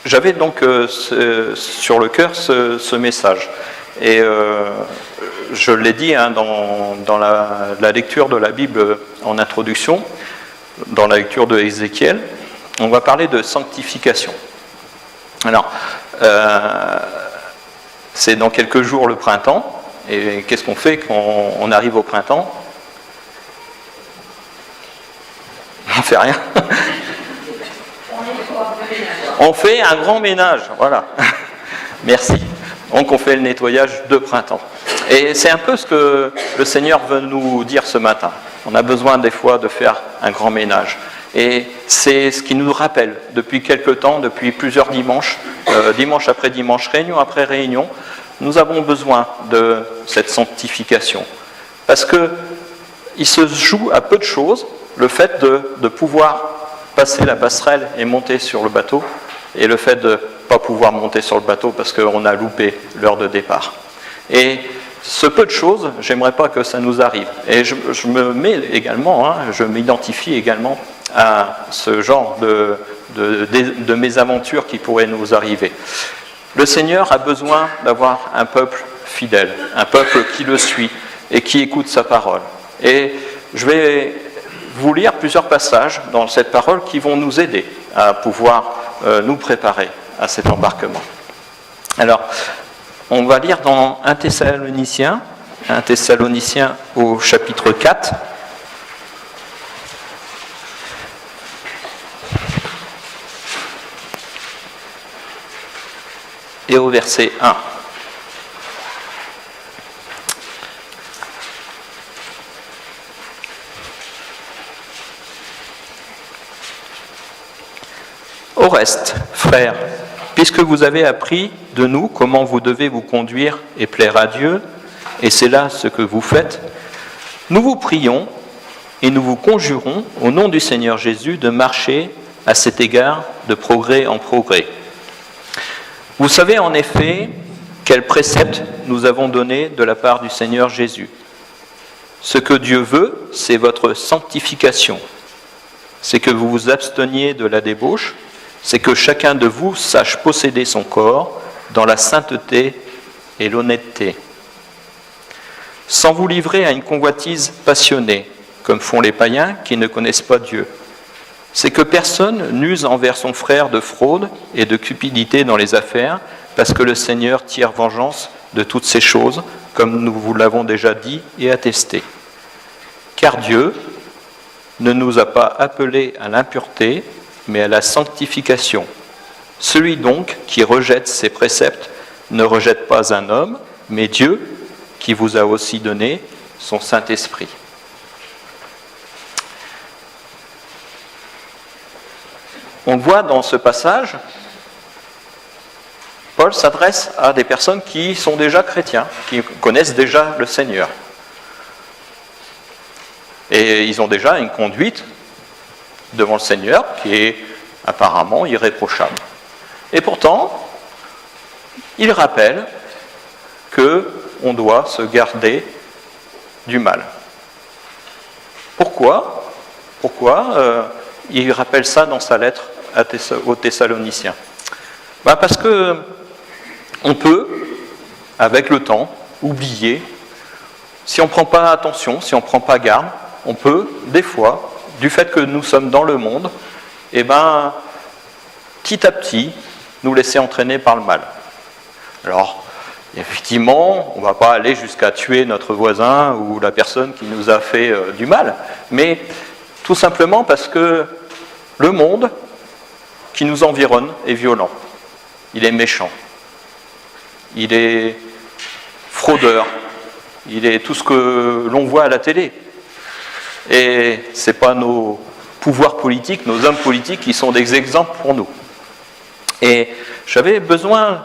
J'avais donc sur le cœur ce message. Et je l'ai dit dans la lecture de la Bible en introduction, dans la lecture de Ézéchiel, on va parler de sanctification. Alors, c'est dans quelques jours le printemps, et qu'est-ce qu'on fait quand on arrive au printemps? On ne fait rien. On fait un grand ménage, voilà. Merci. Donc on fait le nettoyage de printemps. Et c'est un peu ce que le Seigneur veut nous dire ce matin. On a besoin des fois de faire un grand ménage. Et c'est ce qui nous rappelle depuis quelque temps, depuis plusieurs dimanches, dimanche après dimanche, réunion après réunion, nous avons besoin de cette sanctification. Parce qu'il se joue à peu de choses, le fait de pouvoir passer la passerelle et monter sur le bateau, et le fait de ne pas pouvoir monter sur le bateau parce qu'on a loupé l'heure de départ. Et ce peu de choses, j'aimerais pas que ça nous arrive. Et je me mets également, je m'identifie également à ce genre de mésaventures qui pourraient nous arriver. Le Seigneur a besoin d'avoir un peuple fidèle, un peuple qui le suit et qui écoute sa parole. Et je vais vous lire plusieurs passages dans cette parole qui vont nous aider à pouvoir nous préparer à cet embarquement. Alors, on va lire dans 1 Thessaloniciens au chapitre 4. Et au verset 1. Au reste, frères, puisque vous avez appris de nous comment vous devez vous conduire et plaire à Dieu, et c'est là ce que vous faites, nous vous prions et nous vous conjurons au nom du Seigneur Jésus de marcher à cet égard de progrès en progrès. Vous savez en effet quels préceptes nous avons donnés de la part du Seigneur Jésus. Ce que Dieu veut, c'est votre sanctification. C'est que vous vous absteniez de la débauche, c'est que chacun de vous sache posséder son corps dans la sainteté et l'honnêteté, sans vous livrer à une convoitise passionnée, comme font les païens qui ne connaissent pas Dieu. C'est que personne n'use envers son frère de fraude et de cupidité dans les affaires, parce que le Seigneur tire vengeance de toutes ces choses, comme nous vous l'avons déjà dit et attesté. Car Dieu ne nous a pas appelés à l'impureté, mais à la sanctification. Celui donc qui rejette ces préceptes ne rejette pas un homme, mais Dieu qui vous a aussi donné son Saint-Esprit. On voit dans ce passage, Paul s'adresse à des personnes qui sont déjà chrétiens, qui connaissent déjà le Seigneur. Et ils ont déjà une conduite devant le Seigneur qui est apparemment irréprochable. Et pourtant, il rappelle qu'on doit se garder du mal. Pourquoi il rappelle ça dans sa lettre aux Thessaloniciens? Parce que on peut, avec le temps, oublier. Si on ne prend pas attention, si on ne prend pas garde, on peut, des fois, du fait que nous sommes dans le monde, petit à petit, nous laisser entraîner par le mal. Alors, effectivement, on ne va pas aller jusqu'à tuer notre voisin ou la personne qui nous a fait du mal, mais tout simplement parce que le monde qui nous environne est violent, il est méchant, il est fraudeur, il est tout ce que l'on voit à la télé. Et ce n'est pas nos pouvoirs politiques, nos hommes politiques qui sont des exemples pour nous. Et j'avais besoin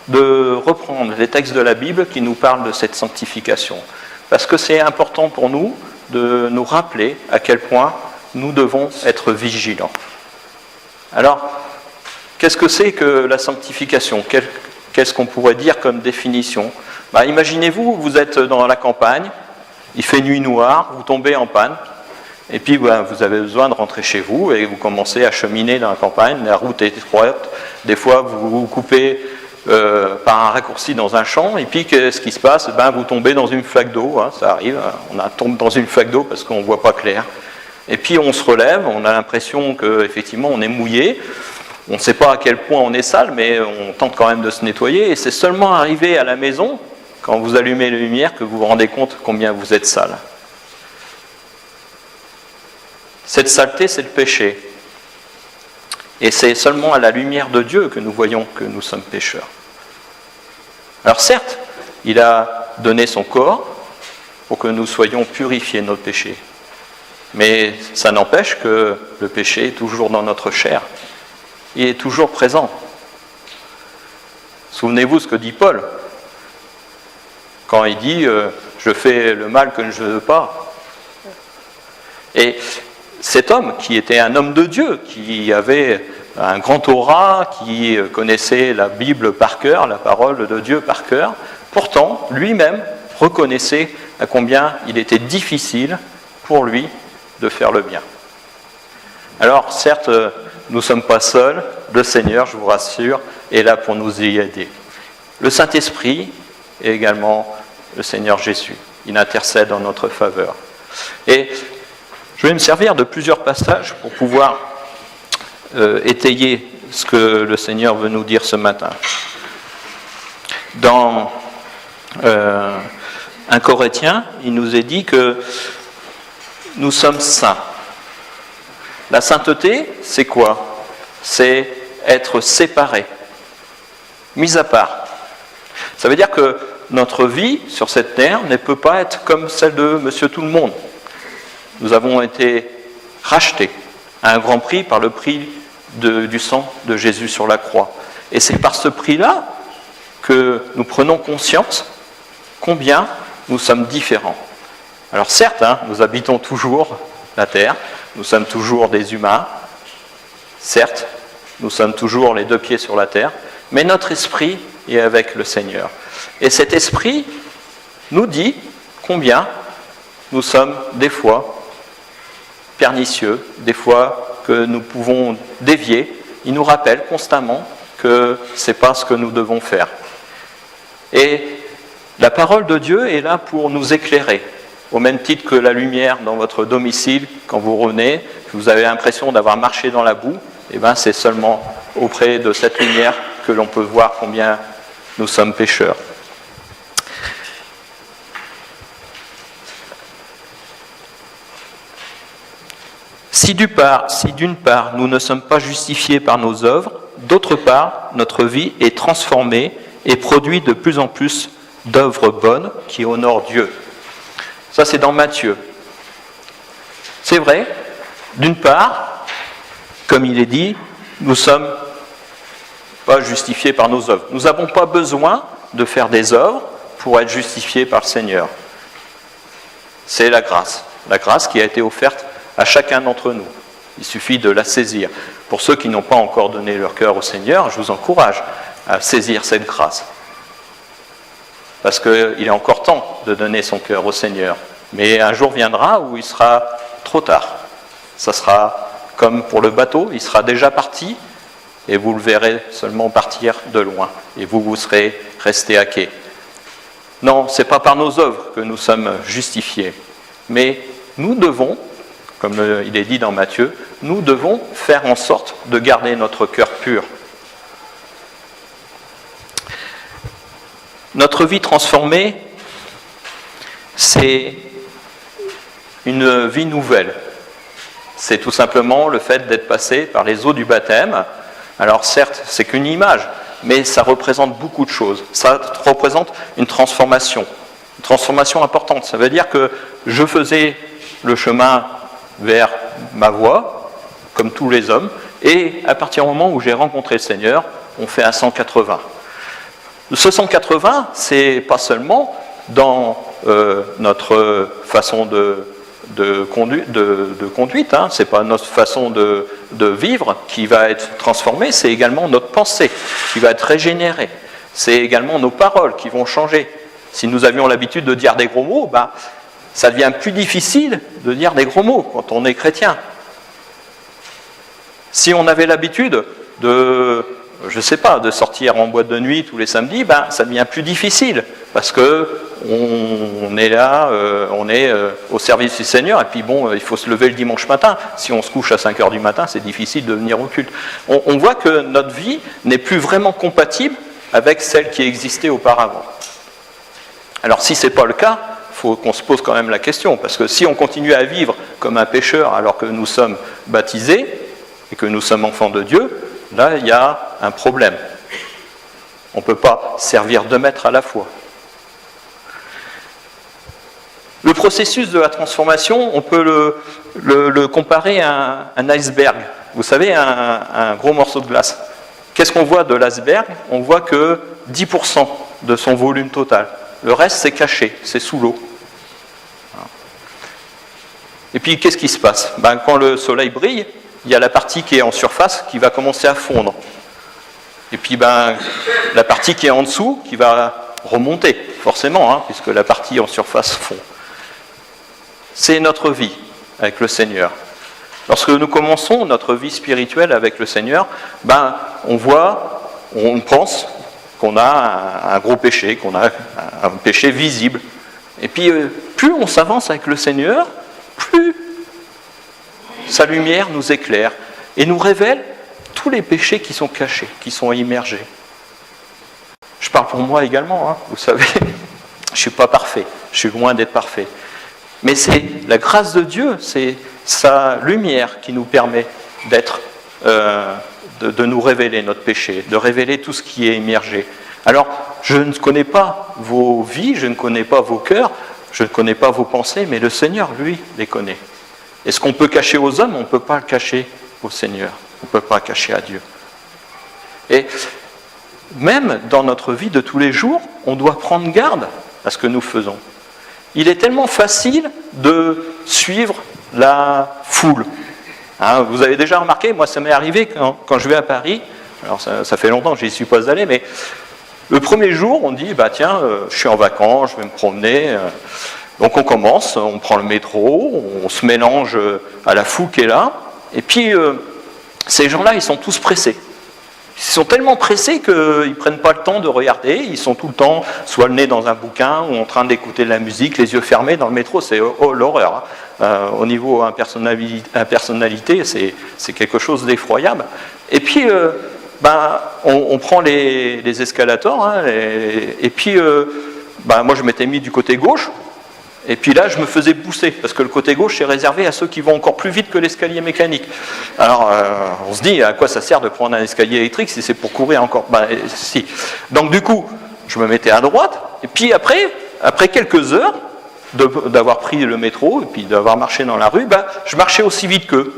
de reprendre les textes de la Bible qui nous parlent de cette sanctification. Parce que c'est important pour nous de nous rappeler à quel point nous devons être vigilants. Alors, qu'est-ce que c'est que la sanctification ? Qu'est-ce qu'on pourrait dire comme définition ? Imaginez-vous, vous êtes dans la campagne, il fait nuit noire, vous tombez en panne, et puis vous avez besoin de rentrer chez vous, et vous commencez à cheminer dans la campagne, la route est étroite, des fois vous vous coupez par un raccourci dans un champ, et puis qu'est-ce qui se passe ? Vous tombez dans une flaque d'eau, ça arrive, on tombe dans une flaque d'eau parce qu'on ne voit pas clair. Et puis on se relève, on a l'impression qu'effectivement on est mouillé, on ne sait pas à quel point on est sale, mais on tente quand même de se nettoyer, et c'est seulement arrivé à la maison, quand vous allumez les lumières, que vous vous rendez compte combien vous êtes sale. Cette saleté, c'est le péché. Et c'est seulement à la lumière de Dieu que nous voyons que nous sommes pécheurs. Alors certes, il a donné son corps pour que nous soyons purifiés de nos péchés. Mais ça n'empêche que le péché est toujours dans notre chair. Il est toujours présent. Souvenez-vous ce que dit Paul, quand il dit « je fais le mal que je ne veux pas ». Et cet homme, qui était un homme de Dieu, qui avait un grand aura, qui connaissait la Bible par cœur, la parole de Dieu par cœur, pourtant, lui-même reconnaissait à combien il était difficile pour lui de faire le bien. Alors, certes, nous ne sommes pas seuls, le Seigneur, je vous rassure, est là pour nous y aider. Le Saint-Esprit et également le Seigneur Jésus, il intercède en notre faveur. Et je vais me servir de plusieurs passages pour pouvoir étayer ce que le Seigneur veut nous dire ce matin. Dans 1 Corinthiens, il nous est dit que nous sommes saints. La sainteté, c'est quoi ? C'est être séparé, mis à part. Ça veut dire que notre vie sur cette terre ne peut pas être comme celle de Monsieur Tout-le-Monde. Nous avons été rachetés à un grand prix par le prix du sang de Jésus sur la croix. Et c'est par ce prix-là que nous prenons conscience combien nous sommes différents. Alors certes, nous habitons toujours la terre, nous sommes toujours des humains, certes, nous sommes toujours les deux pieds sur la terre, mais notre esprit est avec le Seigneur. Et cet esprit nous dit combien nous sommes des fois pernicieux, des fois que nous pouvons dévier. Il nous rappelle constamment que ce n'est pas ce que nous devons faire. Et la parole de Dieu est là pour nous éclairer. Au même titre que la lumière dans votre domicile, quand vous revenez, vous avez l'impression d'avoir marché dans la boue, c'est seulement auprès de cette lumière que l'on peut voir combien nous sommes pécheurs. Si d'une part nous ne sommes pas justifiés par nos œuvres, d'autre part notre vie est transformée et produit de plus en plus d'œuvres bonnes qui honorent Dieu. Ça, c'est dans Matthieu. C'est vrai, d'une part, comme il est dit, nous ne sommes pas justifiés par nos œuvres. Nous n'avons pas besoin de faire des œuvres pour être justifiés par le Seigneur. C'est la grâce qui a été offerte à chacun d'entre nous. Il suffit de la saisir. Pour ceux qui n'ont pas encore donné leur cœur au Seigneur, je vous encourage à saisir cette grâce. Parce qu'il est encore temps de donner son cœur au Seigneur. Mais un jour viendra où il sera trop tard. Ça sera comme pour le bateau, il sera déjà parti, et vous le verrez seulement partir de loin. Et vous serez resté à quai. Non, ce n'est pas par nos œuvres que nous sommes justifiés. Mais nous devons, comme il est dit dans Matthieu, nous devons faire en sorte de garder notre cœur pur. Notre vie transformée, c'est une vie nouvelle. C'est tout simplement le fait d'être passé par les eaux du baptême. Alors certes, c'est qu'une image, mais ça représente beaucoup de choses. Ça représente une transformation importante. Ça veut dire que je faisais le chemin vers ma voie, comme tous les hommes, et à partir du moment où j'ai rencontré le Seigneur, on fait un 180. Ce 180, c'est pas seulement dans notre façon de conduite, hein. Ce n'est pas notre façon de vivre qui va être transformée, c'est également notre pensée qui va être régénérée. C'est également nos paroles qui vont changer. Si nous avions l'habitude de dire des gros mots, ça devient plus difficile de dire des gros mots quand on est chrétien. Si on avait l'habitude de sortir en boîte de nuit tous les samedis, ça devient plus difficile, parce que on est là, on est au service du Seigneur, et puis il faut se lever le dimanche matin. Si on se couche à 5h du matin, c'est difficile de venir au culte. On voit que notre vie n'est plus vraiment compatible avec celle qui existait auparavant. Alors si ce n'est pas le cas, il faut qu'on se pose quand même la question, parce que si on continue à vivre comme un pécheur alors que nous sommes baptisés, et que nous sommes enfants de Dieu, là il y a un problème. On ne peut pas servir 2 maîtres à la fois. Le processus de la transformation, on peut le comparer à un iceberg. Vous savez, un gros morceau de glace. Qu'est-ce qu'on voit de l'iceberg? On voit que 10% de son volume total. Le reste, c'est caché, c'est sous l'eau. Et puis, qu'est-ce qui se passe? Quand le soleil brille, il y a la partie qui est en surface qui va commencer à fondre. Et puis, la partie qui est en dessous qui va remonter, forcément, puisque la partie en surface fond. C'est notre vie avec le Seigneur. Lorsque nous commençons notre vie spirituelle avec le Seigneur, on pense qu'on a un gros péché, qu'on a un péché visible. Et puis, plus on s'avance avec le Seigneur, plus sa lumière nous éclaire et nous révèle tous les péchés qui sont cachés, qui sont immergés. Je parle pour moi également, vous savez, je ne suis pas parfait, je suis loin d'être parfait. Mais c'est la grâce de Dieu, c'est sa lumière qui nous permet de nous révéler notre péché, de révéler tout ce qui est immergé. Alors, je ne connais pas vos vies, je ne connais pas vos cœurs, je ne connais pas vos pensées, mais le Seigneur, lui, les connaît. Et ce qu'on peut cacher aux hommes, on ne peut pas le cacher au Seigneur, on ne peut pas le cacher à Dieu. Et même dans notre vie de tous les jours, on doit prendre garde à ce que nous faisons. Il est tellement facile de suivre la foule. Vous avez déjà remarqué, moi ça m'est arrivé quand je vais à Paris, alors ça fait longtemps que je n'y suis pas allé, mais le premier jour on dit, je suis en vacances, je vais me promener, donc on commence, on prend le métro, on se mélange à la foule qui est là, et puis ces gens-là ils sont tous pressés. Ils sont tellement pressés qu'ils ne prennent pas le temps de regarder, ils sont tout le temps soit le nez dans un bouquin ou en train d'écouter de la musique, les yeux fermés dans le métro, c'est l'horreur. Au niveau impersonnalité, c'est quelque chose d'effroyable. Et puis, on prend les escalators, et puis, moi je m'étais mis du côté gauche, et puis là je me faisais pousser, parce que le côté gauche c'est réservé à ceux qui vont encore plus vite que l'escalier mécanique. Alors on se dit, à quoi ça sert de prendre un escalier électrique si c'est pour courir encore? Si. Donc du coup, je me mettais à droite, et puis après quelques heures d'avoir pris le métro, et puis d'avoir marché dans la rue, je marchais aussi vite qu'eux.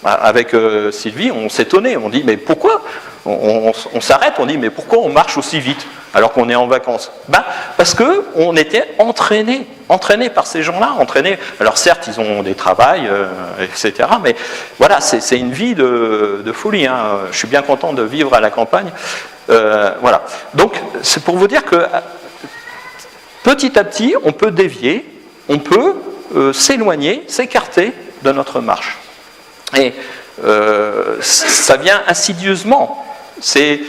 Avec Sylvie, on s'étonnait, on dit, mais pourquoi on s'arrête, on dit, mais pourquoi on marche aussi vite alors qu'on est en vacances? Parce qu'on était entraînés par ces gens-là, alors certes, ils ont des travails, etc., mais voilà, c'est une vie de folie. Je suis bien content de vivre à la campagne. Voilà. Donc, c'est pour vous dire que petit à petit, on peut dévier, on peut s'éloigner, s'écarter de notre marche. Et ça vient insidieusement. C'est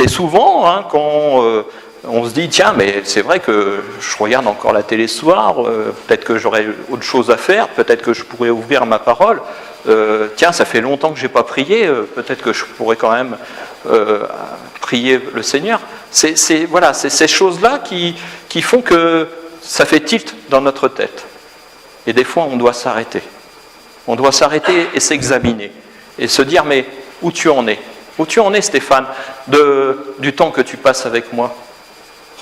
souvent quand on se dit, tiens, mais c'est vrai que je regarde encore la télé ce soir, peut-être que j'aurais autre chose à faire, peut-être que je pourrais ouvrir ma parole, tiens, ça fait longtemps que je n'ai pas prié, peut-être que je pourrais quand même prier le Seigneur. C'est ces choses-là qui font que ça fait tilt dans notre tête. Et des fois, on doit s'arrêter. On doit s'arrêter et s'examiner. Et se dire, mais où tu en es? Où tu en es, Stéphane, du temps que tu passes avec moi?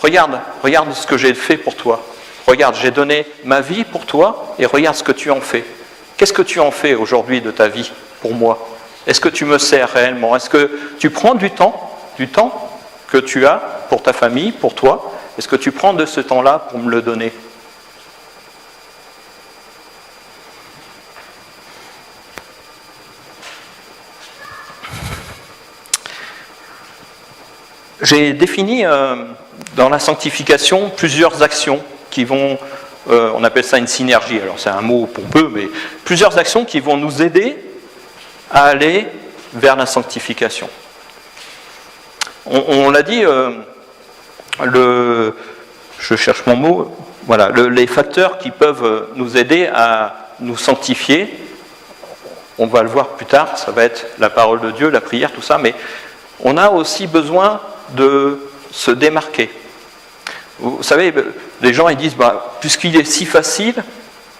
Regarde ce que j'ai fait pour toi. Regarde, j'ai donné ma vie pour toi et regarde ce que tu en fais. Qu'est-ce que tu en fais aujourd'hui de ta vie pour moi? Est-ce que tu me sers réellement? Est-ce que tu prends du temps que tu as pour ta famille, pour toi? Est-ce que tu prends de ce temps-là pour me le donner? j'ai défini dans la sanctification plusieurs actions qui vont, on appelle ça une synergie, alors c'est un mot pompeux, mais plusieurs actions qui vont nous aider à aller vers la sanctification. On l'a dit, je cherche mon mot, voilà, les facteurs qui peuvent nous aider à nous sanctifier, on va le voir plus tard, ça va être la parole de Dieu, la prière, tout ça, mais on a aussi besoin de se démarquer. Vous savez, les gens ils disent, puisqu'il est si facile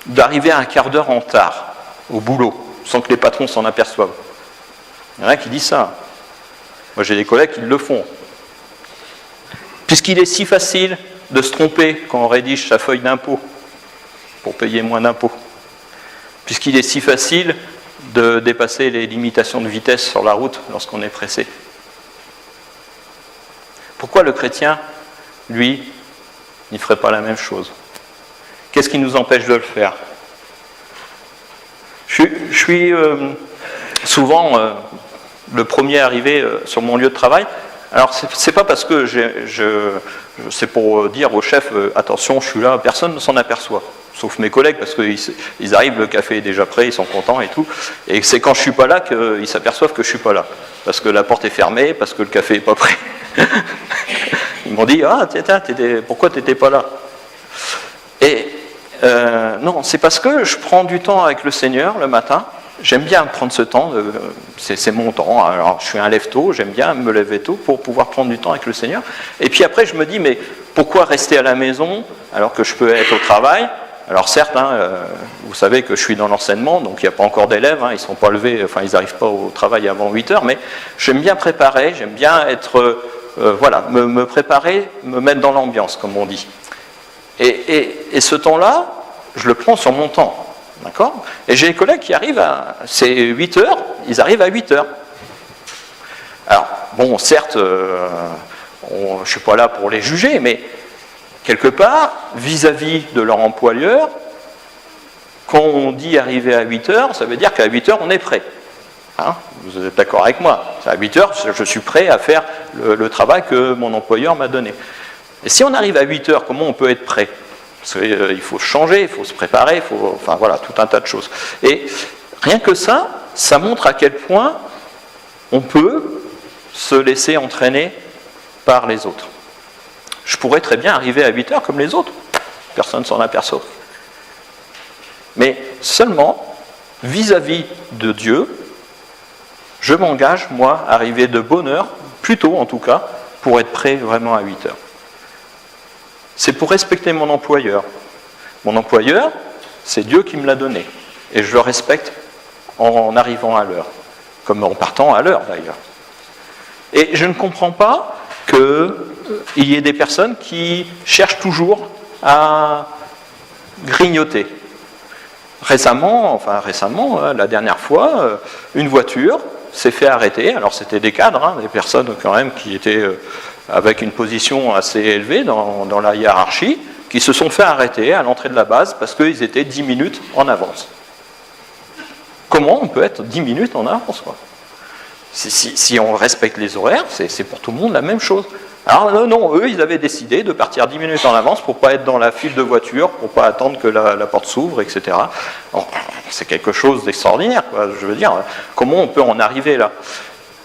d'arriver à un quart d'heure en retard au boulot, sans que les patrons s'en aperçoivent. Il y en a qui disent ça. Moi j'ai des collègues qui le font. Puisqu'il est si facile de se tromper quand on rédige sa feuille d'impôt pour payer moins d'impôts. Puisqu'il est si facile de dépasser les limitations de vitesse sur la route lorsqu'on est pressé. Pourquoi le chrétien, lui, ne ferait pas la même chose? Qu'est-ce qui nous empêche de le faire? Je suis souvent le premier arrivé sur mon lieu de travail. Alors, c'est pas parce que c'est pour dire au chef, attention, je suis là, personne ne s'en aperçoit. Sauf mes collègues, parce qu'ils arrivent, le café est déjà prêt, ils sont contents et tout. Et c'est quand je suis pas là qu'ils s'aperçoivent que je suis pas là. Parce que la porte est fermée, parce que le café est pas prêt. Ils m'ont dit, pourquoi tu n'étais pas là? Et non, c'est parce que je prends du temps avec le Seigneur le matin. J'aime bien prendre ce temps, c'est mon temps. Alors, je suis un lève-tôt, j'aime bien me lever tôt pour pouvoir prendre du temps avec le Seigneur. Et puis après, je me dis, mais pourquoi rester à la maison alors que je peux être au travail? Alors certes, vous savez que je suis dans l'enseignement, donc il n'y a pas encore d'élèves, ils ne sont pas levés, enfin ils n'arrivent pas au travail avant 8 heures, mais j'aime bien préparer, j'aime bien être, me préparer, me mettre dans l'ambiance, comme on dit. Et ce temps-là, je le prends sur mon temps. D'accord? Et j'ai des collègues qui arrivent c'est 8 heures, ils arrivent à 8 heures. Alors, bon, certes, je ne suis pas là pour les juger, mais quelque part, vis-à-vis de leur employeur, quand on dit arriver à 8 heures, ça veut dire qu'à 8 heures, on est prêt. Vous êtes d'accord avec moi? À 8 heures, je suis prêt à faire le travail que mon employeur m'a donné. Et si on arrive à 8 heures, comment on peut être prêt? Parce qu'il faut changer, il faut se préparer, enfin voilà, tout un tas de choses. Et rien que ça montre à quel point on peut se laisser entraîner par les autres. Je pourrais très bien arriver à 8 heures comme les autres, personne ne s'en aperçoit. Mais seulement, vis-à-vis de Dieu, je m'engage, moi, à arriver de bonne heure, plus tôt en tout cas, pour être prêt vraiment à 8 heures. C'est pour respecter mon employeur. Mon employeur, c'est Dieu qui me l'a donné. Et je le respecte en arrivant à l'heure. Comme en partant à l'heure, d'ailleurs. Et je ne comprends pas qu'il y ait des personnes qui cherchent toujours à grignoter. Récemment, la dernière fois, une voiture s'est fait arrêter. Alors c'était des cadres, des personnes quand même qui étaient avec une position assez élevée dans la hiérarchie, qui se sont fait arrêter à l'entrée de la base parce qu'ils étaient 10 minutes en avance. Comment on peut être 10 minutes en avance, quoi? Si on respecte les horaires, c'est pour tout le monde la même chose. Alors non, eux, ils avaient décidé de partir 10 minutes en avance pour ne pas être dans la file de voiture, pour ne pas attendre que la porte s'ouvre, etc. Bon, c'est quelque chose d'extraordinaire, quoi. Je veux dire, comment on peut en arriver là?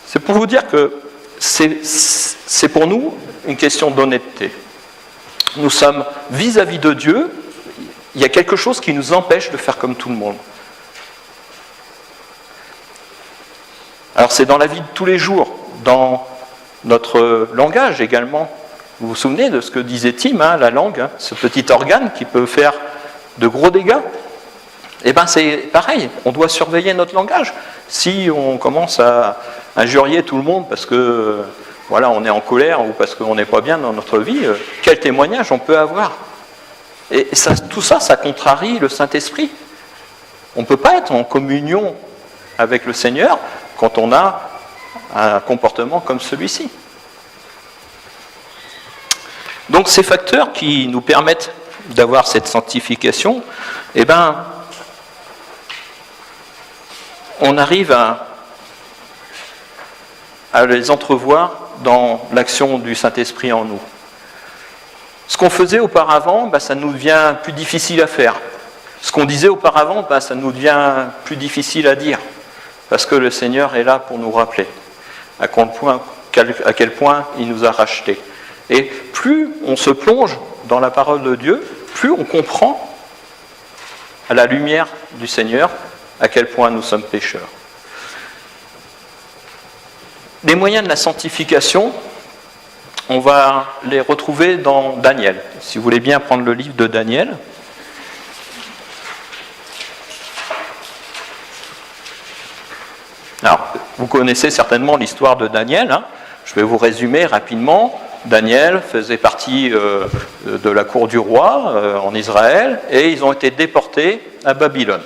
C'est pour vous dire que c'est pour nous une question d'honnêteté. Nous sommes vis-à-vis de Dieu, il y a quelque chose qui nous empêche de faire comme tout le monde. Alors c'est dans la vie de tous les jours, dans notre langage également. Vous vous souvenez de ce que disait Tim, la langue, ce petit organe qui peut faire de gros dégâts? Eh bien c'est pareil, on doit surveiller notre langage. Si on commence à injurier tout le monde parce que voilà, on est en colère ou parce qu'on n'est pas bien dans notre vie, quel témoignage on peut avoir? Et ça, tout ça, ça contrarie le Saint-Esprit. On ne peut pas être en communion avec le Seigneur quand on a un comportement comme celui-ci. Donc ces facteurs qui nous permettent d'avoir cette sanctification, eh ben, on arrive à les entrevoir dans l'action du Saint-Esprit en nous. Ce qu'on faisait auparavant, ça nous devient plus difficile à faire. Ce qu'on disait auparavant, ça nous devient plus difficile à dire. Parce que le Seigneur est là pour nous rappeler à quel point il nous a rachetés. Et plus on se plonge dans la parole de Dieu, plus on comprend, à la lumière du Seigneur, à quel point nous sommes pécheurs. Les moyens de la sanctification, on va les retrouver dans Daniel. Si vous voulez bien prendre le livre de Daniel. Alors, vous connaissez certainement l'histoire de Daniel. Je vais vous résumer rapidement. Daniel faisait partie de la cour du roi en Israël et ils ont été déportés à Babylone.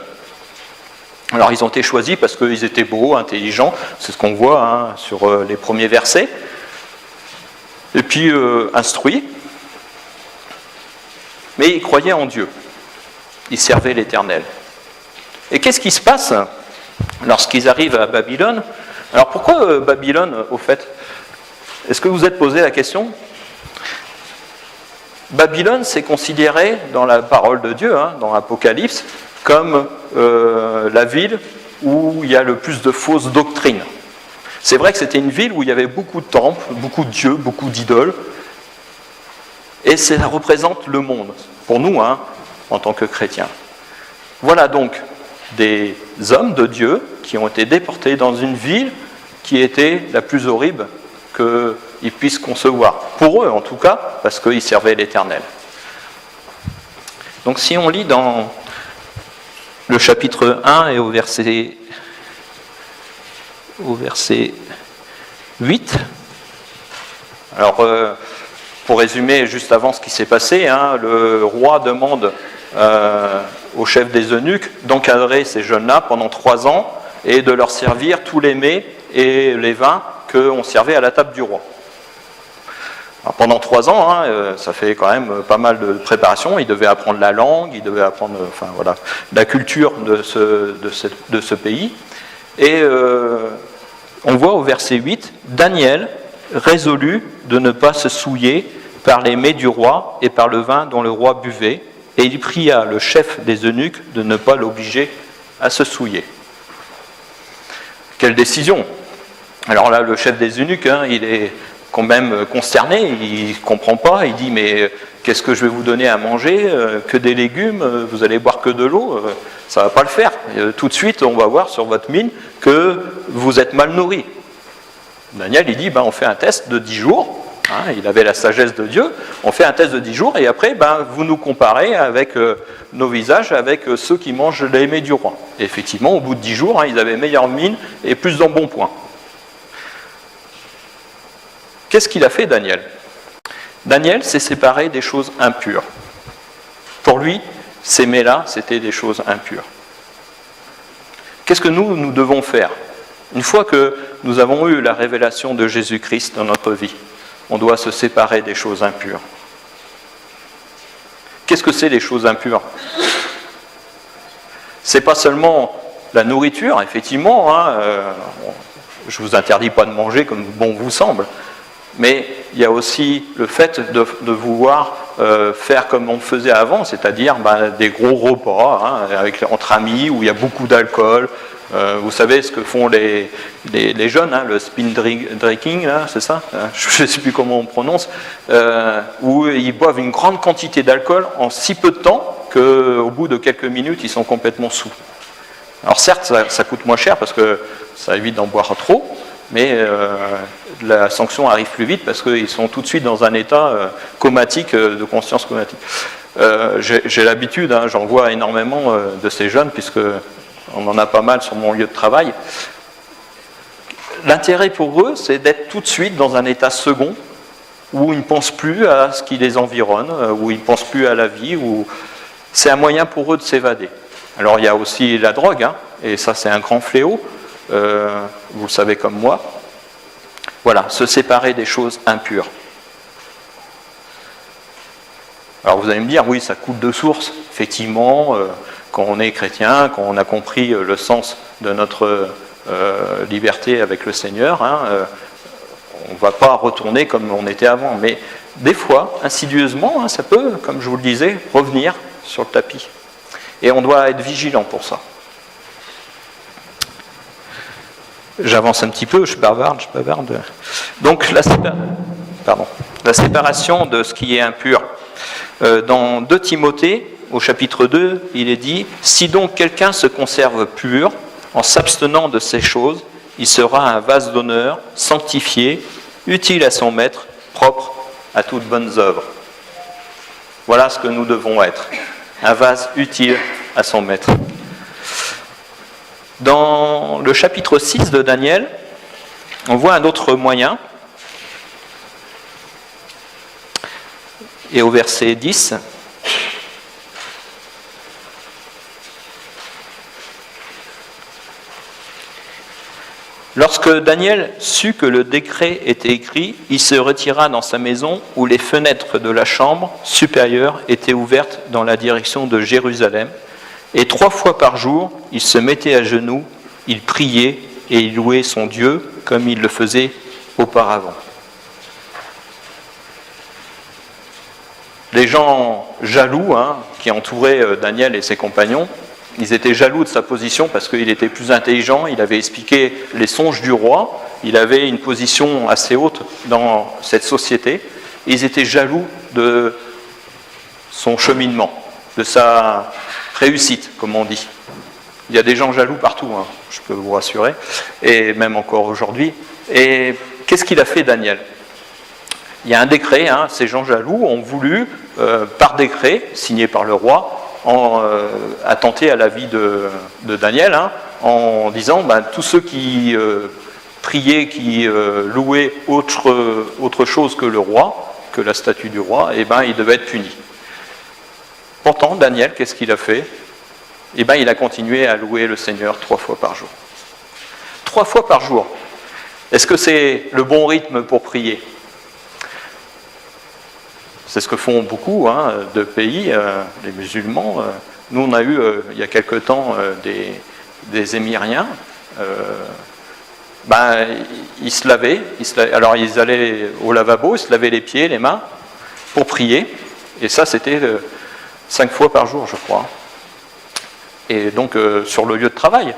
Alors ils ont été choisis parce qu'ils étaient beaux, intelligents, c'est ce qu'on voit sur les premiers versets. Et puis instruits. Mais ils croyaient en Dieu. Ils servaient l'Éternel. Et qu'est-ce qui se passe lorsqu'ils arrivent à Babylone? Alors pourquoi Babylone, au fait? Est-ce que vous vous êtes posé la question? Babylone, c'est considéré dans la parole de Dieu, dans l'Apocalypse, comme la ville où il y a le plus de fausses doctrines. C'est vrai que c'était une ville où il y avait beaucoup de temples, beaucoup de dieux, beaucoup d'idoles, et ça représente le monde, pour nous, en tant que chrétiens. Voilà donc des hommes de Dieu qui ont été déportés dans une ville qui était la plus horrible qu'ils puissent concevoir. Pour eux, en tout cas, parce qu'ils servaient l'Éternel. Donc si on lit dans le chapitre 1 et au verset 8, alors pour résumer juste avant ce qui s'est passé, le roi demande au chef des eunuques d'encadrer ces jeunes-là pendant 3 ans et de leur servir tous les mets et les vins qu'on servait à la table du roi. Alors pendant 3 ans, ça fait quand même pas mal de préparation. Ils devaient apprendre la langue, ils devaient apprendre la culture de ce pays. Et on voit au verset 8, Daniel résolut de ne pas se souiller par les mets du roi et par le vin dont le roi buvait, et il pria le chef des eunuques de ne pas l'obliger à se souiller. Quelle décision! Alors là, le chef des eunuques, il est quand même consterné, il ne comprend pas, il dit « mais qu'est-ce que je vais vous donner à manger? Que des légumes, vous allez boire que de l'eau, ça ne va pas le faire. Tout de suite, on va voir sur votre mine que vous êtes mal nourri. » Daniel, il dit « on fait un test de 10 jours. » Il avait la sagesse de Dieu. On fait un test de 10 jours et après, vous nous comparez avec nos visages, avec ceux qui mangent les mets du roi. Et effectivement, au bout de 10 jours, ils avaient meilleure mine et plus d'embonpoint. Qu'est-ce qu'il a fait, Daniel? Daniel s'est séparé des choses impures. Pour lui, ces mets-là, c'était des choses impures. Qu'est-ce que nous devons faire? Une fois que nous avons eu la révélation de Jésus-Christ dans notre vie, on doit se séparer des choses impures. Qu'est-ce que c'est les choses impures? C'est pas seulement la nourriture, effectivement, je ne vous interdis pas de manger comme bon vous semble, mais il y a aussi le fait de vouloir faire comme on faisait avant, c'est-à-dire des gros repas entre amis où il y a beaucoup d'alcool. Vous savez ce que font les jeunes, le speed drinking, c'est ça? Je ne sais plus comment on prononce, où ils boivent une grande quantité d'alcool en si peu de temps qu'au bout de quelques minutes, ils sont complètement saouls. Alors certes, ça coûte moins cher parce que ça évite d'en boire trop, mais la sanction arrive plus vite parce qu'ils sont tout de suite dans un état comatique, de conscience comatique. J'ai l'habitude, j'en vois énormément de ces jeunes, puisque on en a pas mal sur mon lieu de travail. L'intérêt pour eux, c'est d'être tout de suite dans un état second, où ils ne pensent plus à ce qui les environne, où ils ne pensent plus à la vie, où c'est un moyen pour eux de s'évader. Alors il y a aussi la drogue, et ça c'est un grand fléau, vous le savez comme moi. Voilà, se séparer des choses impures. Alors vous allez me dire, oui, ça coule de source, effectivement, quand on est chrétien, quand on a compris le sens de notre liberté avec le Seigneur, on va pas retourner comme on était avant. Mais des fois, insidieusement, ça peut, comme je vous le disais, revenir sur le tapis. Et on doit être vigilant pour ça. J'avance un petit peu, je bavarde. Donc la séparation de ce qui est impur. Dans 2 Timothée, au chapitre 2, il est dit « Si donc quelqu'un se conserve pur, en s'abstenant de ces choses, il sera un vase d'honneur, sanctifié, utile à son maître, propre à toutes bonnes œuvres. » Voilà ce que nous devons être, un vase utile à son maître. Dans le chapitre 6 de Daniel, on voit un autre moyen. Et au verset 10, lorsque Daniel sut que le décret était écrit, il se retira dans sa maison où les fenêtres de la chambre supérieure étaient ouvertes dans la direction de Jérusalem. Et 3 fois par jour, il se mettait à genoux, il priait et il louait son Dieu comme il le faisait auparavant. Les gens jaloux qui entouraient Daniel et ses compagnons, ils étaient jaloux de sa position parce qu'il était plus intelligent, il avait expliqué les songes du roi, il avait une position assez haute dans cette société, et ils étaient jaloux de son cheminement, de sa réussite, comme on dit. Il y a des gens jaloux partout, je peux vous rassurer, et même encore aujourd'hui. Et qu'est-ce qu'il a fait, Daniel ? Il y a un décret, ces gens jaloux ont voulu, par décret, signé par le roi, attenter à la vie de Daniel, en disant tous ceux qui priaient, qui louaient autre chose que le roi, que la statue du roi, ils devaient être punis. Pourtant, Daniel, qu'est-ce qu'il a fait ? Il a continué à louer le Seigneur 3 fois par jour. 3 fois par jour. Est-ce que c'est le bon rythme pour prier ? C'est ce que font beaucoup de pays, les musulmans. Nous, on a eu, il y a quelque temps, des Émiriens. Ils se lavaient. Alors, ils allaient au lavabo, ils se lavaient les pieds, les mains, pour prier. Et ça, c'était 5 fois par jour, je crois. Et donc, sur le lieu de travail.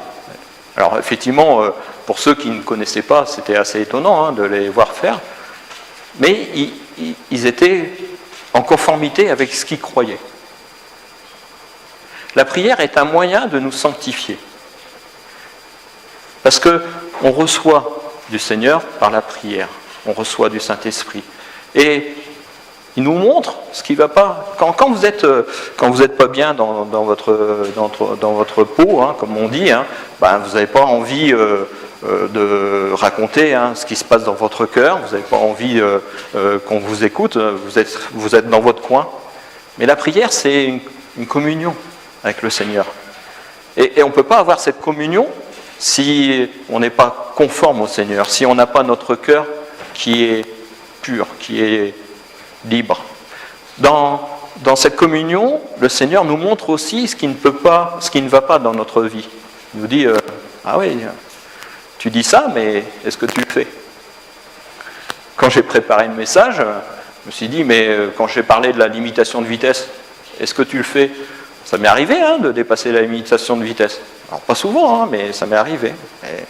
Alors, effectivement, pour ceux qui ne connaissaient pas, c'était assez étonnant de les voir faire. Mais ils étaient en conformité avec ce qu'ils croyaient. La prière est un moyen de nous sanctifier. Parce qu'on reçoit du Seigneur par la prière. On reçoit du Saint-Esprit. Et il nous montre ce qui ne va pas. Quand vous êtes pas bien dans votre peau, comme on dit, vous n'avez pas envie de raconter ce qui se passe dans votre cœur, vous n'avez pas envie qu'on vous écoute, vous êtes dans votre coin. Mais la prière, c'est une communion avec le Seigneur. Et on ne peut pas avoir cette communion si on n'est pas conforme au Seigneur, si on n'a pas notre cœur qui est pur, qui est libre. Dans cette communion, le Seigneur nous montre aussi ce qui ne va pas dans notre vie. Il nous dit, ah oui, tu dis ça, mais est-ce que tu le fais ? Quand j'ai préparé le message, je me suis dit, mais quand j'ai parlé de la limitation de vitesse, est-ce que tu le fais ? Ça m'est arrivé de dépasser la limitation de vitesse. Alors pas souvent, mais ça m'est arrivé. Et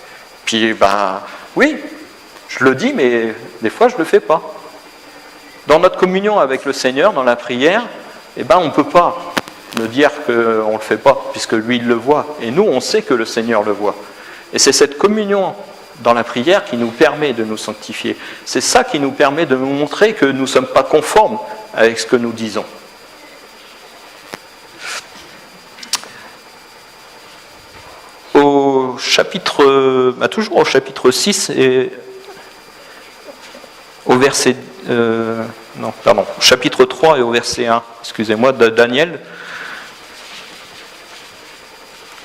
puis, oui, je le dis, mais des fois je ne le fais pas. Dans notre communion avec le Seigneur, dans la prière, on ne peut pas me dire qu'on ne le fait pas, puisque lui il le voit. Et nous, on sait que le Seigneur le voit. Et c'est cette communion dans la prière qui nous permet de nous sanctifier. C'est ça qui nous permet de nous montrer que nous ne sommes pas conformes avec ce que nous disons. Toujours au chapitre 6 et au verset... chapitre 3 et au verset 1, excusez-moi, de Daniel.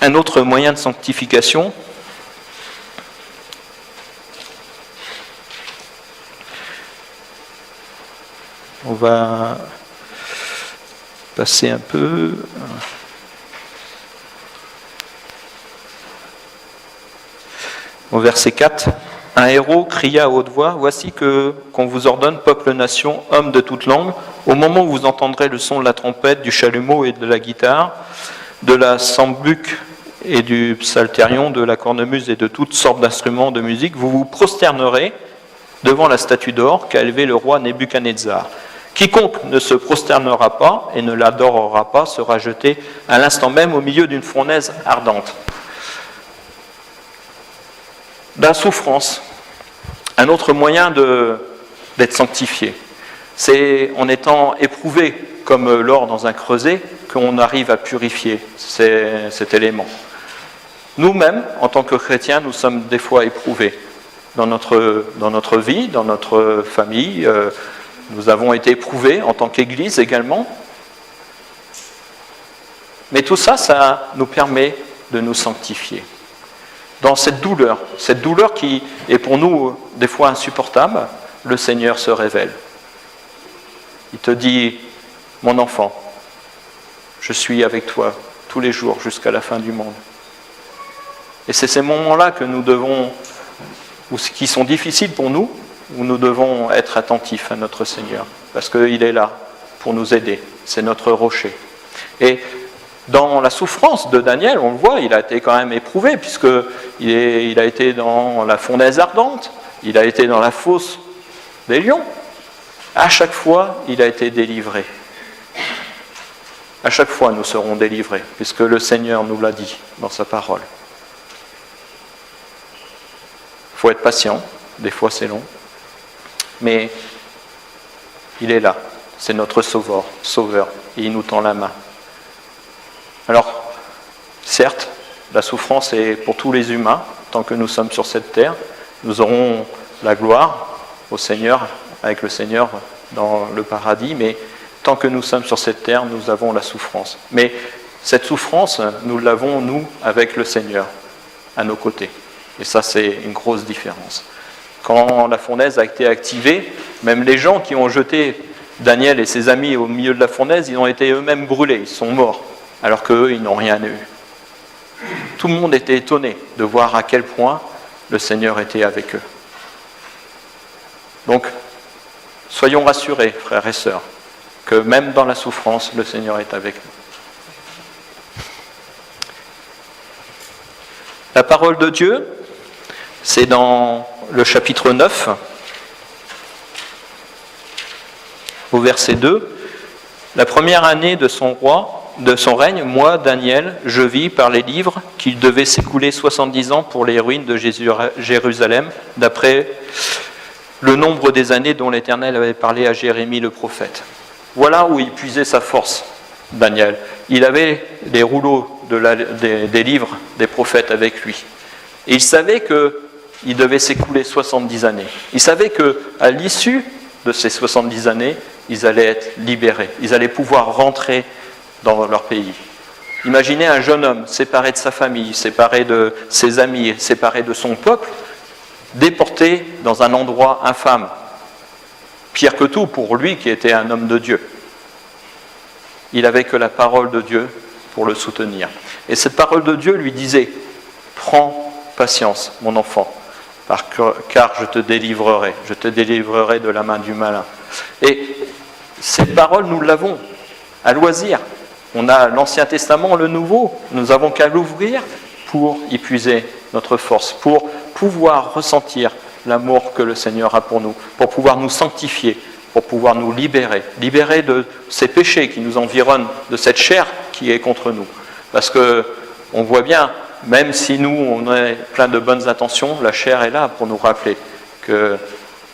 Un autre moyen de sanctification, on va passer un peu. Au verset 4, un héros cria à haute voix, « Voici qu'on vous ordonne, peuple, nation, hommes de toute langue, au moment où vous entendrez le son de la trompette, du chalumeau et de la guitare, de la sambuc et du psalterion, de la cornemuse et de toutes sortes d'instruments de musique, vous vous prosternerez devant la statue d'or qu'a élevée le roi Nebuchadnezzar. Quiconque ne se prosternera pas et ne l'adorera pas sera jeté à l'instant même au milieu d'une fournaise ardente. » La souffrance, un autre moyen d'être sanctifié, c'est en étant éprouvé comme l'or dans un creuset qu'on arrive à purifier cet élément. Nous-mêmes, en tant que chrétiens, nous sommes des fois éprouvés dans notre vie, dans notre famille. Nous avons été éprouvés en tant qu'Église également. Mais tout ça, ça nous permet de nous sanctifier. Dans cette douleur qui est pour nous des fois insupportable, le Seigneur se révèle. Il te dit, mon enfant, je suis avec toi tous les jours jusqu'à la fin du monde. Et c'est ces moments-là que nous devons, ou qui sont difficiles pour nous, où nous devons être attentifs à notre Seigneur, parce qu'il est là pour nous aider, c'est notre rocher. Et dans la souffrance de Daniel, on le voit, il a été quand même éprouvé, puisqu'il a été dans la fournaise ardente, il a été dans la fosse des lions. À chaque fois, il a été délivré. À chaque fois, nous serons délivrés, puisque le Seigneur nous l'a dit dans sa parole. Il faut être patient, des fois c'est long, mais il est là, c'est notre sauveur, et il nous tend la main. Alors, certes, la souffrance est pour tous les humains, tant que nous sommes sur cette terre, nous aurons la gloire au Seigneur, avec le Seigneur dans le paradis, mais tant que nous sommes sur cette terre, nous avons la souffrance. Mais cette souffrance, nous l'avons, nous, avec le Seigneur, à nos côtés. Et ça, c'est une grosse différence. Quand la fournaise a été activée, même les gens qui ont jeté Daniel et ses amis au milieu de la fournaise, ils ont été eux-mêmes brûlés, ils sont morts, alors qu'eux, ils n'ont rien eu. Tout le monde était étonné de voir à quel point le Seigneur était avec eux. Donc, soyons rassurés, frères et sœurs, que même dans la souffrance, le Seigneur est avec nous. La parole de Dieu, c'est dans le chapitre 9, au verset 2. La première année de son règne, moi, Daniel, je vis par les livres qu'il devait s'écouler 70 ans pour les ruines de Jérusalem, d'après le nombre des années dont l'Éternel avait parlé à Jérémie le prophète. Voilà où il puisait sa force, Daniel. Il avait les rouleaux des livres des prophètes avec lui. Et il savait qu'il devait s'écouler 70 années. Il savait qu'à l'issue de ces 70 années, ils allaient être libérés. Ils allaient pouvoir rentrer dans leur pays. Imaginez un jeune homme séparé de sa famille, séparé de ses amis, séparé de son peuple, déporté dans un endroit infâme. Pire que tout pour lui qui était un homme de Dieu. Il n'avait que la parole de Dieu pour le soutenir. Et cette parole de Dieu lui disait, « Prends patience, mon enfant, car je te délivrerai de la main du malin. » Et cette parole, nous l'avons à loisir. On a l'Ancien Testament, le Nouveau. Nous n'avons qu'à l'ouvrir pour y puiser notre force, pour pouvoir ressentir l'amour que le Seigneur a pour nous, pour pouvoir nous sanctifier, pour pouvoir nous libérer de ces péchés qui nous environnent, de cette chair qui est contre nous. Parce que on voit bien, même si nous, on est plein de bonnes intentions, la chair est là pour nous rappeler que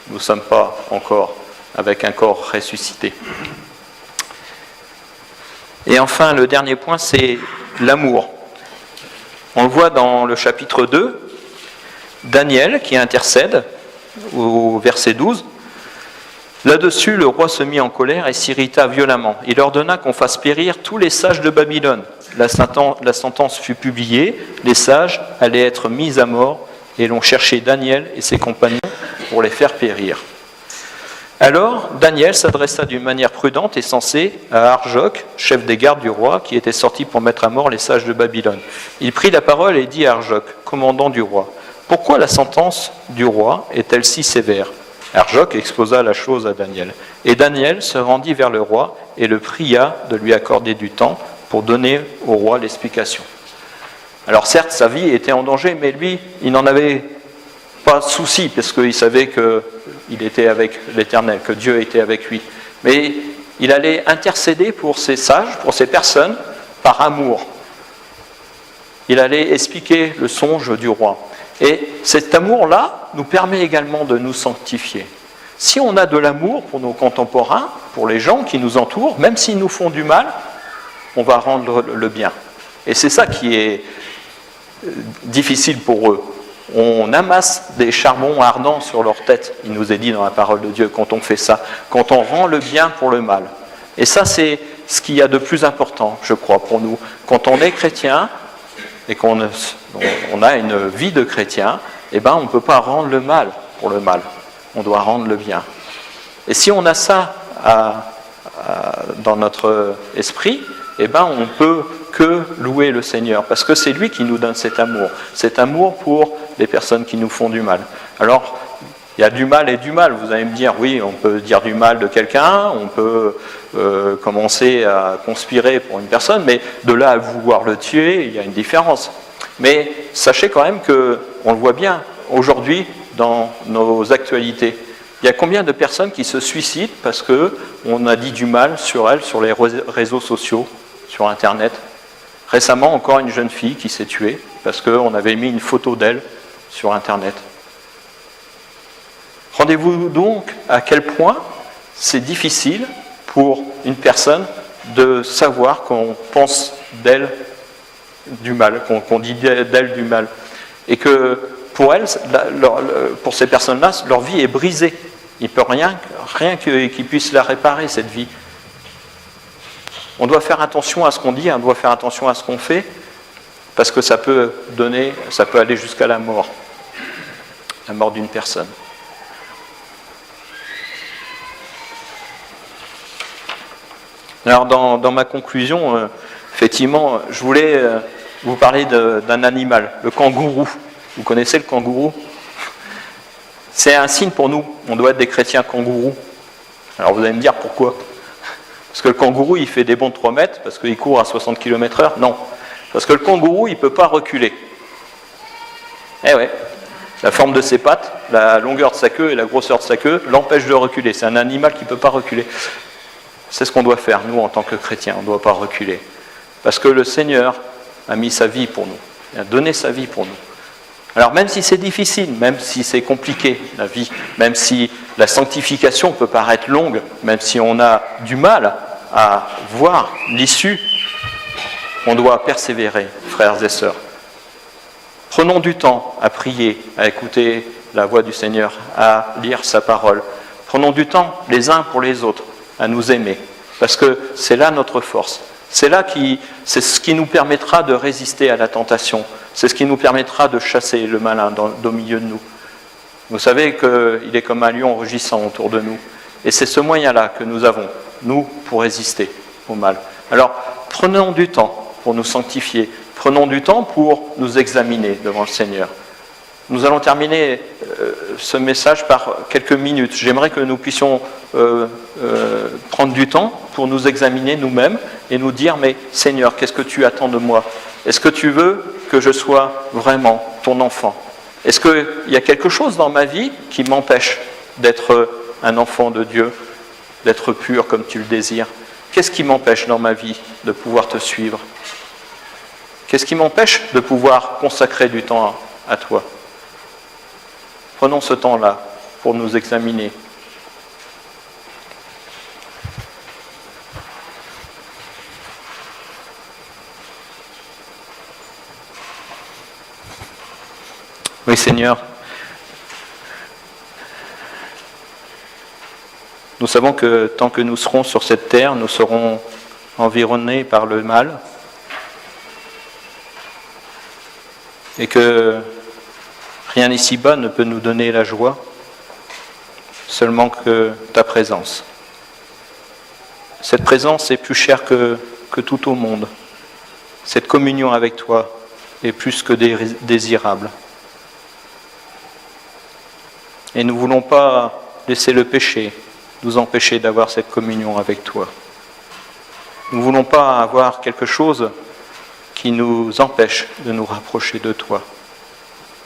nous ne sommes pas encore avec un corps ressuscité. Et enfin, le dernier point, c'est l'amour. On le voit dans le chapitre 2, Daniel qui intercède au verset 12. Là-dessus, le roi se mit en colère et s'irrita violemment. Il ordonna qu'on fasse périr tous les sages de Babylone. La sentence fut publiée, les sages allaient être mis à mort et l'on cherchait Daniel et ses compagnons pour les faire périr. Alors, Daniel s'adressa d'une manière prudente et sensée à Arjoc, chef des gardes du roi, qui était sorti pour mettre à mort les sages de Babylone. Il prit la parole et dit à Arjoc, commandant du roi, « pourquoi la sentence du roi est-elle si sévère ? Arjoc exposa la chose à Daniel. Et Daniel se rendit vers le roi et le pria de lui accorder du temps pour donner au roi l'explication. Alors certes, sa vie était en danger, mais lui, il n'en avait pas de souci, parce qu'il savait qu'il était avec l'Éternel, que Dieu était avec lui. Mais il allait intercéder pour ces sages, pour ces personnes, par amour. Il allait expliquer le songe du roi. Et cet amour-là nous permet également de nous sanctifier. Si on a de l'amour pour nos contemporains, pour les gens qui nous entourent, même s'ils nous font du mal, on va rendre le bien. Et c'est ça qui est difficile pour eux. On amasse des charbons ardents sur leur tête, il nous est dit dans la parole de Dieu, quand on fait ça, quand on rend le bien pour le mal. Et ça, c'est ce qu'il y a de plus important, je crois, pour nous. Quand on est chrétien et qu'on a une vie de chrétien, eh ben, on ne peut pas rendre le mal pour le mal. On doit rendre le bien. Et si on a ça dans notre esprit, eh ben, on ne peut que louer le Seigneur, parce que c'est lui qui nous donne cet amour pour les personnes qui nous font du mal. Alors, il y a du mal et du mal. Vous allez me dire, oui, on peut dire du mal de quelqu'un, on peut commencer à conspirer pour une personne, mais de là à vouloir le tuer, il y a une différence. Mais sachez quand même qu'on le voit bien aujourd'hui dans nos actualités. Il y a combien de personnes qui se suicident parce qu'on a dit du mal sur elles, sur les réseaux sociaux, sur Internet. Récemment, encore une jeune fille qui s'est tuée parce qu'on avait mis une photo d'elle sur Internet. Rendez-vous donc à quel point c'est difficile pour une personne de savoir qu'on pense d'elle du mal, qu'on dit d'elle du mal. Et que pour elles, pour ces personnes-là, leur vie est brisée. Il ne peut rien qui puisse la réparer, cette vie. On doit faire attention à ce qu'on dit, on doit faire attention à ce qu'on fait, parce que ça peut aller jusqu'à la mort d'une personne. Alors dans ma conclusion, effectivement, je voulais vous parler d'un animal, le kangourou. Vous connaissez le kangourou ? C'est un signe pour nous, on doit être des chrétiens kangourous. Alors vous allez me dire pourquoi ? Parce que le kangourou, il fait des bonds de 3 mètres, parce qu'il court à 60 km/h ? Non. Parce que le kangourou, il ne peut pas reculer. Eh ouais. La forme de ses pattes, la longueur de sa queue et la grosseur de sa queue l'empêchent de reculer. C'est un animal qui ne peut pas reculer. C'est ce qu'on doit faire, nous, en tant que chrétiens. On ne doit pas reculer. Parce que le Seigneur a mis sa vie pour nous. Il a donné sa vie pour nous. Alors même si c'est difficile, même si c'est compliqué, la vie, même si la sanctification peut paraître longue, même si on a du mal à voir l'issue, on doit persévérer, frères et sœurs. Prenons du temps à prier, à écouter la voix du Seigneur, à lire sa parole. Prenons du temps les uns pour les autres, à nous aimer, parce que c'est là notre force. C'est ce qui nous permettra de résister à la tentation. C'est ce qui nous permettra de chasser le malin au milieu de nous. Vous savez qu'il est comme un lion rugissant autour de nous. Et c'est ce moyen-là que nous avons, nous, pour résister au mal. Alors, prenons du temps pour nous sanctifier. Prenons du temps pour nous examiner devant le Seigneur. Nous allons terminer ce message par quelques minutes. J'aimerais que nous puissions prendre du temps pour nous examiner nous-mêmes et nous dire, mais Seigneur, qu'est-ce que tu attends de moi ? Est-ce que tu veux que je sois vraiment ton enfant ? Est-ce qu'il y a quelque chose dans ma vie qui m'empêche d'être un enfant de Dieu, d'être pur comme tu le désires ? Qu'est-ce qui m'empêche dans ma vie de pouvoir te suivre ? Qu'est-ce qui m'empêche de pouvoir consacrer du temps à toi ? Prenons ce temps-là pour nous examiner. Oui, Seigneur, nous savons que tant que nous serons sur cette terre, nous serons environnés par le mal et que rien ici-bas ne peut nous donner la joie, seulement que ta présence. Cette présence est plus chère que tout au monde. Cette communion avec toi est plus que désirable. Et nous ne voulons pas laisser le péché nous empêcher d'avoir cette communion avec toi. Nous ne voulons pas avoir quelque chose qui nous empêche de nous rapprocher de toi.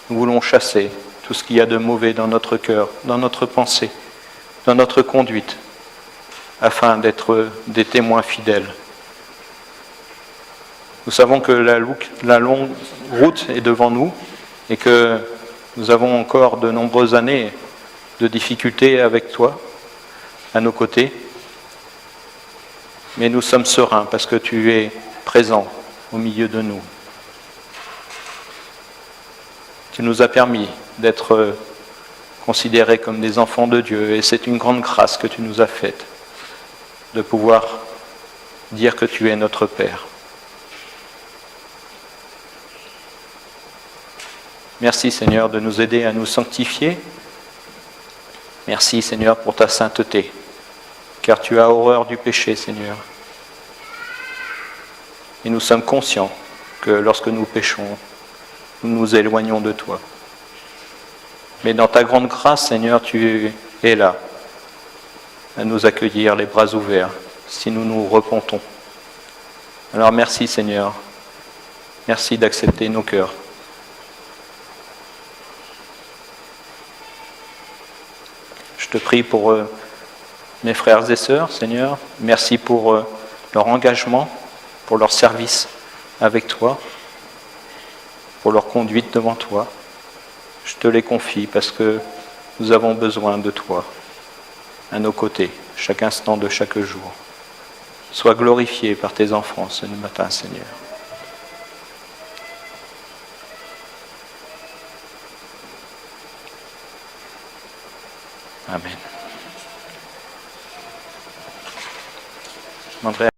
Nous voulons chasser tout ce qu'il y a de mauvais dans notre cœur, dans notre pensée, dans notre conduite, afin d'être des témoins fidèles. Nous savons que la longue route est devant nous et que nous avons encore de nombreuses années de difficultés avec toi, à nos côtés. Mais nous sommes sereins parce que tu es présent au milieu de nous. Tu nous as permis d'être considérés comme des enfants de Dieu et c'est une grande grâce que tu nous as faite de pouvoir dire que tu es notre Père. Merci Seigneur de nous aider à nous sanctifier. Merci Seigneur pour ta sainteté, car tu as horreur du péché Seigneur. Et nous sommes conscients que lorsque nous péchons, nous nous éloignons de toi. Mais dans ta grande grâce Seigneur, tu es là à nous accueillir les bras ouverts si nous nous repentons. Alors merci Seigneur, merci d'accepter nos cœurs. Je te prie pour mes frères et sœurs, Seigneur. Merci pour leur engagement, pour leur service avec toi, pour leur conduite devant toi. Je te les confie parce que nous avons besoin de toi à nos côtés, chaque instant de chaque jour. Sois glorifié par tes enfants ce matin, Seigneur. Amen. André.